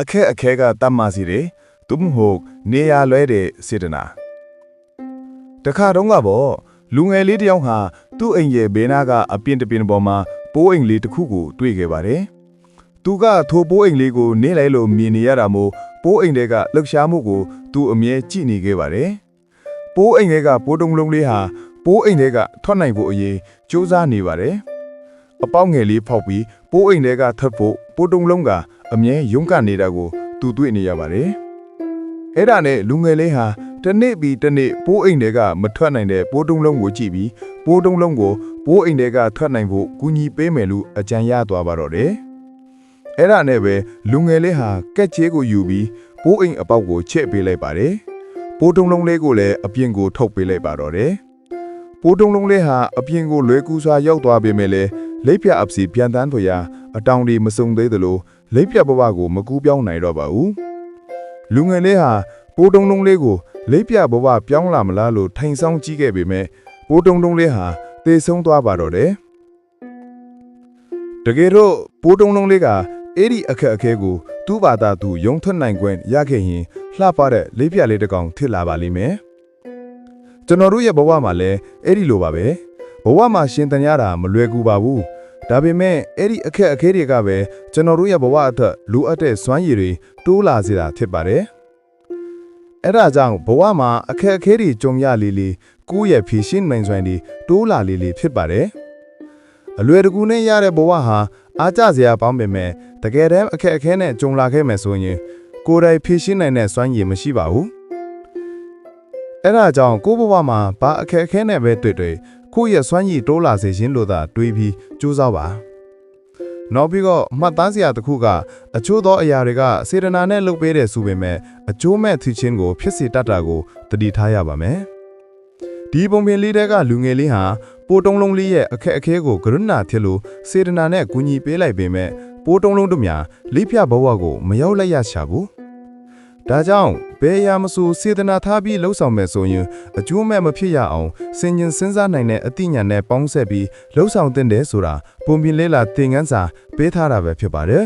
အခဲကတတ်မှစီတယ်သူမဟုတ်နေရလွဲတဲ့စေတနာတခါတော့ကပေါ့လူငယ်လေးတယောက်ဟာသူ့အိမ်ရဲ့ဘေးနားကအပြင်းတပင်းပေါ်မှာပိုးအိမ်လေးတစ်ခုကိုတွေ့ခဲ့ပါတယ်သူကထိုပိုးအိမ်လေးကိုနင်းလိုက်လို့မြင်နေရတာမို့ပိုးအိမ်တွေကလှုပ်ရှားမှုကိုသူအမြဲကြည့်နေခဲ့ပါတယ်ပိုးအိမ်တွေကပိုးတုံးလုံးလေးဟာပိုးအိမ်တွေကထွက်နိုင်ဖို့အရေးစူးစမ်းနေပါတယ်အပေါက်ငယ်လေးဖောက်ပြီးပိုးအိမ်တွေကထွက်ဖို့ပိုးတုံးလုံးကအမြဲရုန်းကန်နေတာကိုသူတွေ့နေရပါတယ်အဲ့ဒါနဲ့လူငယ်လေးဟာတနေ့ပြီးတနေ့ပိုးအိမ်တွေကမထွက်နိုင်တဲ့ပိုးတုံးလုံးကိုကြည့်ပြီးပိုးတုံးလုံးကိုပိုးအိမ်တွေကထွက်နိုင်ဖို့ကူညီပေးမယ်လို့အကြံရသွားပါတော့တယ်အဲ့ဒါနဲ့ပဲလူငယ်လေးဟာကက်ချေးကိုယူပြီးပိုးအိမ်အပေါက်ကိုချဲ့ပေးလိုက်ပါတယ်ပိုးတုံးလုံးလေးကိုလည်းအပြင်ကိုထုတ်ပေးလိုက်ပါတော့တယ်ပိုးတုံးလုံးလေးဟာအပြင်ကိုလွယ်ကူစွာရောက်သွားပေမဲ့လည်းလိပ်ပြအပစီပြန်တန်းဖို့ရာအတောင်ဒီမစုံသေးသလိုလိပ်ပြဘဝကိုမကူးပြောင်းနိုင်တော့ပါဘူးလူငယ်လေးဟာပိုးတုံးလုံးလေးကိုလိပ်ပြဘဝပြောင်းလာမလားလို့ထိုင်ဆောင်ကြည့်ခဲ့ပေမဲ့ပိုးတုံးလုံးလေးဟာသေဆုံးသွားပါတော့တယ်တကယ်တော့ပိုးတုံးလုံးလေးကအဲ့ဒီအခက်အခဲကိုသူ့ဘာသာသူယုံထွက်နိုင်ခွင့်ရခဲ့ရင်လှပတဲ့လိပ်ပြလေးတစ်ကောင်ထစ်လာပါလိမ့်မယ်ကျွန်တော်တို့ရဲ့ဘဝမှာလည်းအဲ့ဒီလိုပါပဲဘဝမှာရှင်သန်ရတာမလွယ်ကူပါဘူးဒါပေမဲ့အဲ့ဒီအခက်အခဲတွေကပဲကျွန်တော်တို့ရဲ့ဘဝအထက်လိုအပ်တဲ့စွမ်းရည်တွေတိုးလာစေတာဖြစ်ပါတယ်အဲ့ဒါကြောင့်ဘဝမှာအခက်အခဲတွေကြုံရလေကိုယ့်ရဲ့ဖြည့်ရှင်းနိုင်စွမ်းတွေတိုးလာလေဖြစ်ပါတယ်အလွယ်တကူနဲ့ရတဲ့ဘဝဟာအားကျစရာပေါင်းပေမဲ့တကယ်တမ်းအခက်အခဲနဲ့ကြုံလာခဲ့မယ်ဆိုရင်ကိုယ်တိုင်ဖြည့်ရှင်းနိုင်တဲ့စွမ်းရည်မရှိပါဘူးအဲ့ဒါကြောင့်ကိုယ့်ဘဝမှာဘာအခက်အခဲနဲ့ပဲတွေ့ကိုယ့်ရဲ့စွမ်းရည်တိုးလာစေခြင်းလို့သာတွေးပြီးကြိုးစားပါနောက်ပြီးတော့မှတ်သားစရာတစ်ခုကအချို့သောအရာတွေကစေတနာနဲ့လုပ်ပေးတယ်ဆိုပေမဲ့အကျိုးမဲ့သည့်ချင်းကိုဖြစ်စေတတ်တာကိုသတိထားရပါမယ်ဒီပုံပြင်လေးတွေကလူငယ်လေးဟာပိုးတုံးလုံးလေးရဲ့အခက်အခဲကိုကရုဏာထစ်လို့စေတနာနဲ့ကူညီပေးလိုက်ပေမဲ့ပိုးတုံးလုံးတို့များလိပြဘဝကိုမရောက်လိုက်ရရှာဘူးဒါကြောင့်ဘယ်အရာမဆိုစေတနာထားပြီးလှုပ်ဆောင်မယ်ဆိုရင်အကျိုးမဲ့မဖြစ်ရအောင်စင်ကျင်စဉ်းစားနိုင်တဲ့အသိဉာဏ်နဲ့ပေါင်းဆက်ပြီးလှုပ်ဆောင်သင့်တယ်ဆိုတာပုံပြင်လေးလာသင်ခန်းစာပေးထားတာပဲဖြစ်ပါတယ်